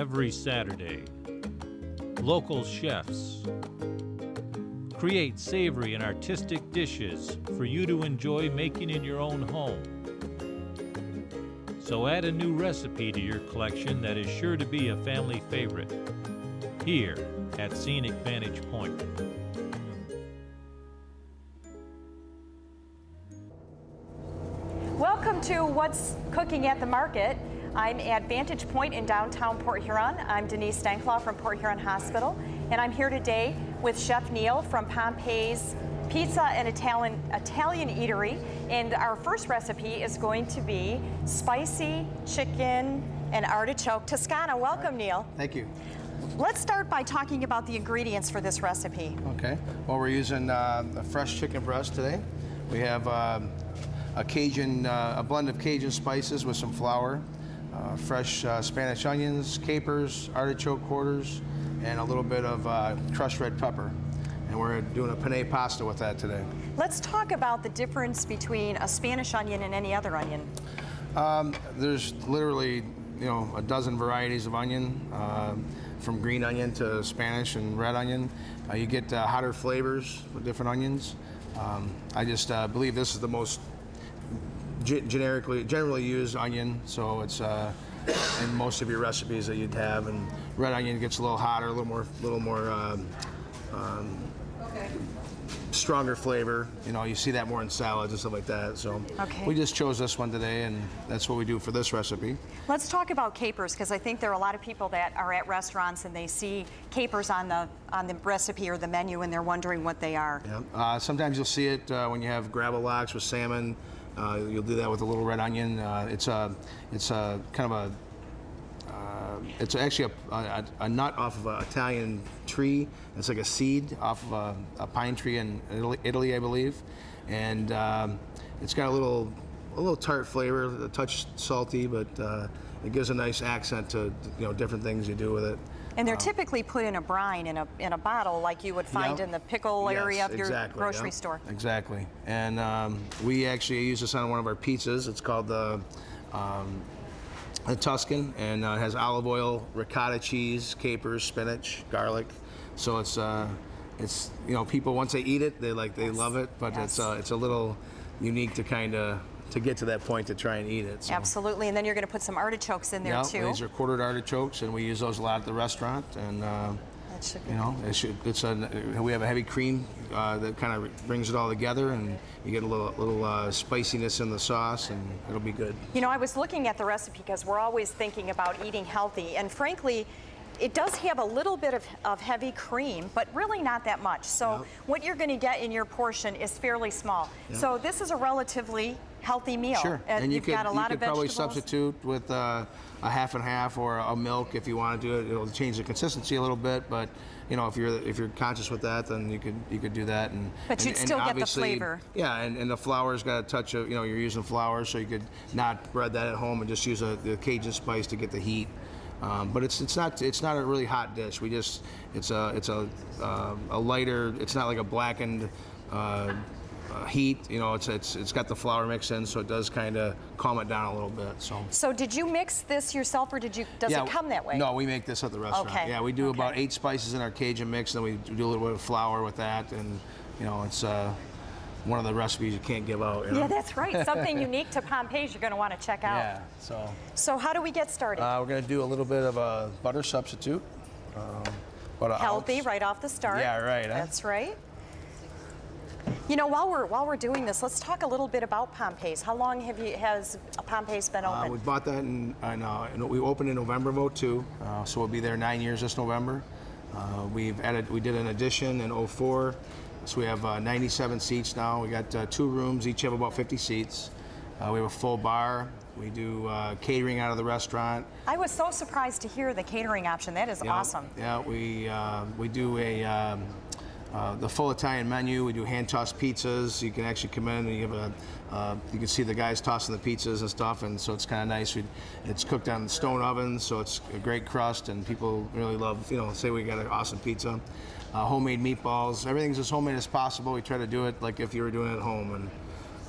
every Saturday. Local chefs create savory and artistic dishes for you to enjoy making in your own home. So add a new recipe to your collection that is sure to be a family favorite here at Scenic Vantage Point. Welcome to What's Cooking at the Market. I'm at Vantage Point in downtown Port Huron. I'm Denise Stanklaw from Port Huron Hospital, and I'm here today with Chef Neil from Pompeii's Pizza and Italian Eatery. And our first recipe is going to be spicy chicken and artichoke Toscana. Welcome, Neil. Thank you. Let's start by talking about the ingredients for this recipe. Okay. Well, we're using a fresh chicken breast today. We have a blend of Cajun spices with some flour, fresh Spanish onions, capers, artichoke quarters, and a little bit of crushed red pepper. And we're doing a penne pasta with that today. Let's talk about the difference between a Spanish onion and any other onion. There's literally, a dozen varieties of onion, from green onion to Spanish and red onion. You get hotter flavors with different onions. I just believe this is the most generally used onion, so it's in most of your recipes that you'd have. And red onion gets a little hotter, a little more stronger flavor. You see that more in salads and stuff like that. So we just chose this one today, and that's what we do for this recipe. Let's talk about capers, because I think there are a lot of people that are at restaurants and they see capers on the recipe or the menu, and they're wondering what they are. Yeah. Sometimes you'll see it when you have gravel lox with salmon. You'll do that with a little red onion. It's actually a nut off of an Italian tree. It's like a seed off of a pine tree in Italy, I believe. And it's got a little tart flavor, a touch salty, but it gives a nice accent to different things you do with it. And they're typically put in a brine in a bottle, like you would find in the pickle area of your grocery store. Exactly. And we actually use this on one of our pizzas. It's called the Tuscan, and it has olive oil, ricotta cheese, capers, spinach, garlic. So it's people, once they eat it, they love it. But it's a little unique to get to that point to try and eat it. So. Absolutely, and then you're going to put some artichokes in there too. These are quartered artichokes, and we use those a lot at the restaurant. And that should be we have a heavy cream that kind of brings it all together, and you get a little spiciness in the sauce, and it'll be good. I was looking at the recipe because we're always thinking about eating healthy, and frankly, it does have a little bit of heavy cream, but really not that much. So what you're going to get in your portion is fairly small. So this is a relatively healthy meal. Sure, and you could probably substitute with a half and half or a milk if you want to do it. It'll change the consistency a little bit, but if you're conscious with that, then you could do that. But you'd still get the flavor. Yeah, and the flour's got a touch of you're using flour, so you could not bread that at home and just use the Cajun spice to get the heat. But it's not a really hot dish. It's a lighter. It's not like a blackened heat. It's got the flour mix in, so it does kind of calm it down a little bit. So did you mix this yourself, or does it come that way? No, we make this at the restaurant. Okay. Yeah, we do about 8 spices in our Cajun mix, and then we do a little bit of flour with that, and it's one of the recipes you can't give out. Yeah, that's right. Something unique to Pompeii you're going to want to check out. Yeah. So how do we get started? We're going to do a little bit of a butter substitute. Healthy right off the start. Yeah, right. That's right. While we're doing this, let's talk a little bit about Pompeii's. How long has Pompeii's been open? We bought that we opened in November of 2002, so we'll be there 9 years this November. We did an addition in 2004. So we have 97 seats now. We got 2 rooms, each have about 50 seats. We have a full bar. We do catering out of the restaurant. I was so surprised to hear the catering option. That is awesome. Yeah, we do the full Italian menu. We do hand-tossed pizzas. You can actually come in and you can see the guys tossing the pizzas and stuff, and so it's kind of nice. It's cooked on stone ovens, so it's a great crust, and people really love, say we got an awesome pizza. Homemade meatballs. Everything's as homemade as possible. We try to do it like if you were doing it at home, and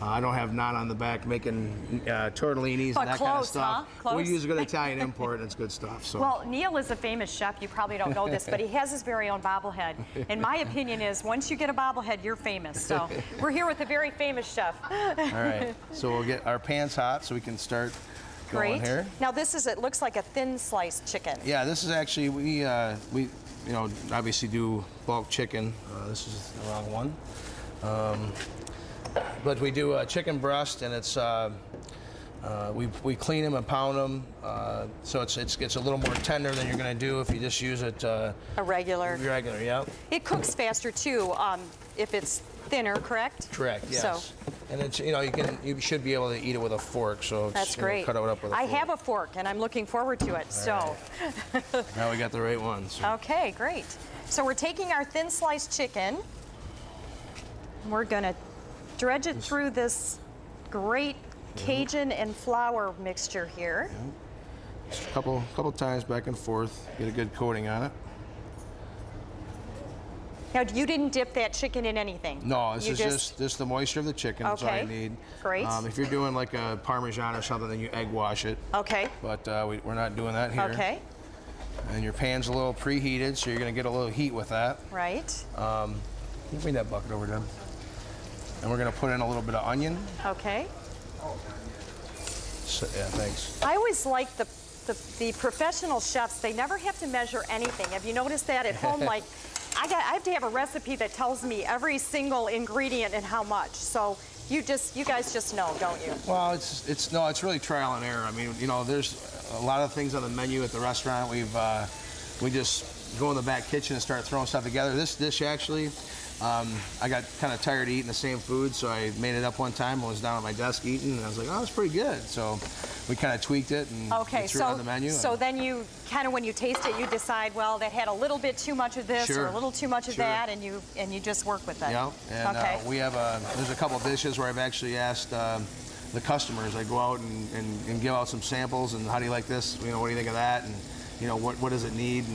I don't have Nan on the back making tortellinis But and that kind of close, stuff. huh? Close? We use a good Italian import, and it's good stuff. So. Well, Neil is a famous chef. You probably don't know this, but he has his very own bobblehead. And my opinion is, once you get a bobblehead, you're famous. So we're here with a very famous chef. All right. So we'll get our pans hot so we can start going Great. here. Now this is, it looks like a thin sliced chicken. Yeah, this is actually, we you know, obviously do bulk chicken. This is the wrong one. But we do chicken breast, and it's we clean them and pound them, so it gets a little more tender than you're going to do if you just use it A regular. regular. Yeah. It cooks faster too if it's thinner, correct? Correct. Yes. So, and it's, you know, you should be able to eat it with a fork. So it's, that's great. Cut it up with a I fork. have a fork, and I'm looking forward to it. So. Right. Now we got the right ones. So. Okay, great. So we're taking our thin sliced chicken. We're gonna dredge it through this great Cajun and flour mixture here. Just a couple times back and forth, get a good coating on it. Now, you didn't dip that chicken in anything? No, this is just the moisture of the chicken. That's all you need. Great. If you're doing like a Parmesan or something, then you egg wash it. Okay. But we're not doing that here. Okay. And your pan's a little preheated, so you're going to get a little heat with that. Right. Bring that bucket over, Deb. And we're going to put in a little bit of onion. Okay. So, yeah, thanks. I always like the professional chefs. They never have to measure anything. Have you noticed that at home? Like, I have to have a recipe that tells me every single ingredient and how much. So you guys just know, don't you? Well, it's really trial and error. I mean, you know, there's a lot of things on the menu at the restaurant. We just go in the back kitchen and start throwing stuff together. This dish actually, I got kind of tired of eating the same food, so I made it up one time. I was down at my desk eating, and I was like, oh, it's pretty good. So we kind of tweaked it and threw it on the menu. So then you kind of, when you taste it, you decide, well, that had a little bit too much of this or a little too much of that, and you just work with it. Yeah, and we have there's a couple of dishes where I've actually asked the customers. I go out and give out some samples, and how do you like this? You know, what do you think of that? And you know, what does it need?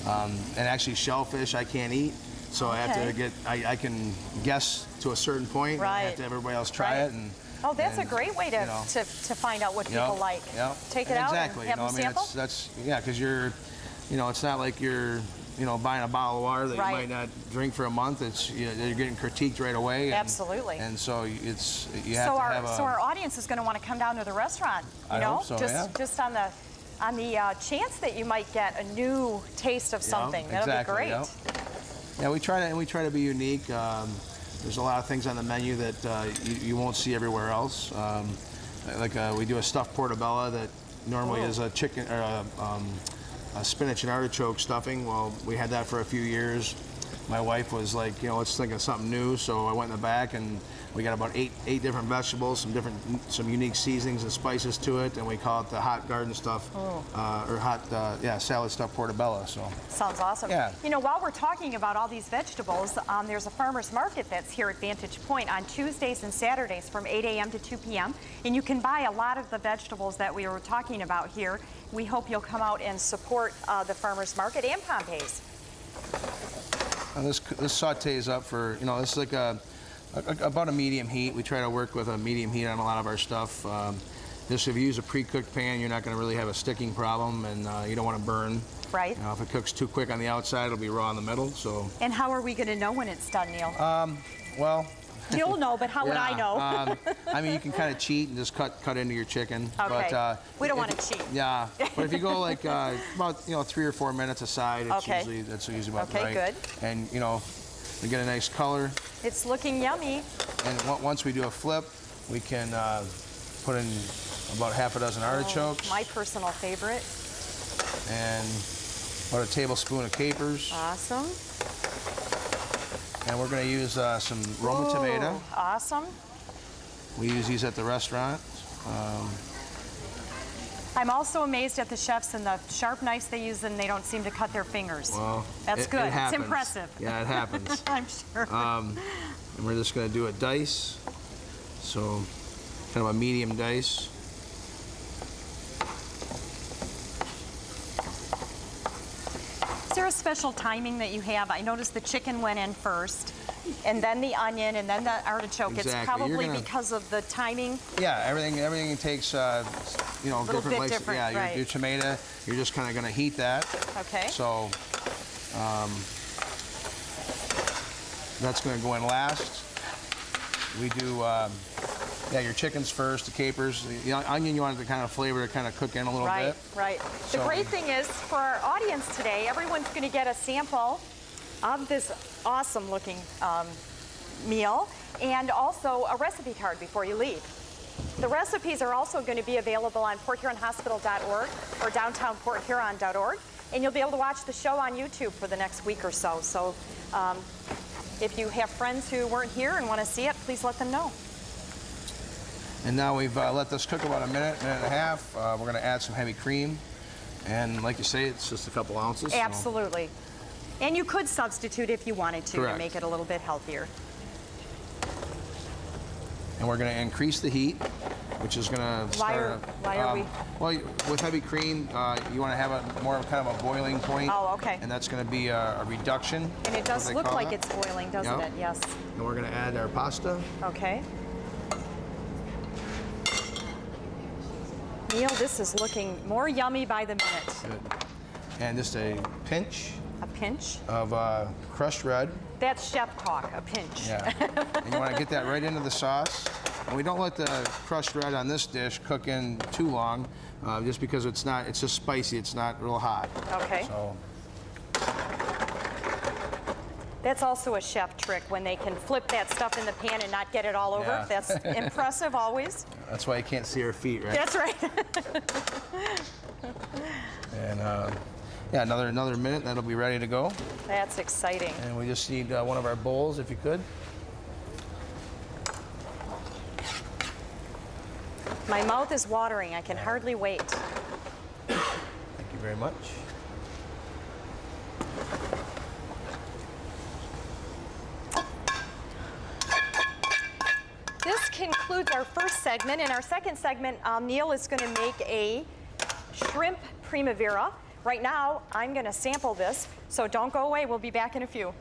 And actually, shellfish I can't eat. So I have to get, I can guess to a certain point, and I have to have everybody else try it. And that's a great way to find out what people like. Yeah. Take it out and have them sample? That's because you're, you know, it's not like you're, you know, buying a bottle of water that you might not drink for a month. It's, you know, you're getting critiqued right away. And, absolutely. And so you have to have So our audience is going to want to come down to the restaurant. You know, hope so, just on the chance that you might get a new taste of something. That'll be great. Yeah, we try to be unique. There's a lot of things on the menu that you won't see everywhere else. We do a stuffed portobello that normally is a chicken or a spinach and artichoke stuffing. Well, we had that for a few years. My wife was like, you know, let's think of something new. So I went in the back and we got about eight different vegetables, some unique seasonings and spices to it, and we call it the hot garden stuff or hot salad stuffed portobello. So sounds awesome. Yeah. You know, while we're talking about all these vegetables, there's a farmers market that's here at Vantage Point on Tuesdays and Saturdays from 8 a.m. to 2 p.m. And you can buy a lot of the vegetables that we were talking about here. We hope you'll come out and support the farmers market and Pompeii's. And this sautés up for, you know, this is like about a medium heat. We try to work with a medium heat on a lot of our stuff. Just if you use a pre-cooked pan, you're not going to really have a sticking problem, and you don't want to burn. Right. If it cooks too quick on the outside, it'll be raw in the middle. So. And how are we going to know when it's done, Neil? Well. You'll know, but how would I know? I mean, you can kind of cheat and just cut into your chicken. Okay. But, we don't want to cheat. Yeah. But if you go like about 3 or 4 minutes aside, it's that's usually about right. Okay, good. And you know, we get a nice color. It's looking yummy. And once we do a flip, we can put in about half a dozen artichokes. My personal favorite. And about a tablespoon of capers. Awesome. And we're going to use some Roma tomato. Awesome. We use these at the restaurant. I'm also amazed at the chefs and the sharp knives they use, and they don't seem to cut their fingers. Well, that's good. It happens. It's impressive. Yeah, it happens. I'm sure. And we're just going to do a dice. So kind of a medium dice. Is there a special timing that you have? I noticed the chicken went in first. and then the onion, and then the artichoke. Exactly. It's probably because of the timing. Yeah, everything takes, you know, Little bit different. different, Yeah, right. your tomato, you're just kind of going to heat that. Okay. So that's going to go in last. We do, yeah, your chickens first, the capers. The onion you want it to kind of flavor, to kind of cook in a little bit. Right. The So- great thing is, for our audience today, everyone's going to get a sample of this awesome looking meal, and also a recipe card before you leave. The recipes are also going to be available on PortHuronHospital.org or downtownporthuron.org, and you'll be able to watch the show on YouTube for the next week or so. So if you have friends who weren't here and want to see it, please let them know. And now we've let this cook about a minute and a half. We're going to add some heavy cream. And like you say, it's just a couple ounces. so- Absolutely. And you could substitute if you wanted to Correct. make it a little bit healthier. And we're going to increase the heat, which is going to start. Why are we? Well, with heavy cream, you want to have a more of kind of a boiling point. Oh, okay. And that's going to be a reduction. And it does what they look call like that. it's boiling, doesn't Yep. it? Yes. And we're going to add our pasta. Okay. Neil, this is looking more yummy by the minute. Good. And just a pinch A pinch. of crushed red. That's chef talk, a pinch. Yeah. And you want to get that right into the sauce. And we don't let the crushed red on this dish cook in too long, just because it's just spicy. It's not real hot. Okay. So That's also a chef trick, when they can flip that stuff in the pan and not get it all over. Yeah. That's impressive always. that's why you can't see her feet, right? That's right. And yeah, another minute, that'll be ready to go. That's exciting. And we just need one of our bowls, if you could. My mouth is watering. I can hardly wait. Thank you very much. This concludes our first segment. In our second segment, Neil is going to make a shrimp primavera. Right now, I'm going to sample this, so don't go away. We'll be back in a few.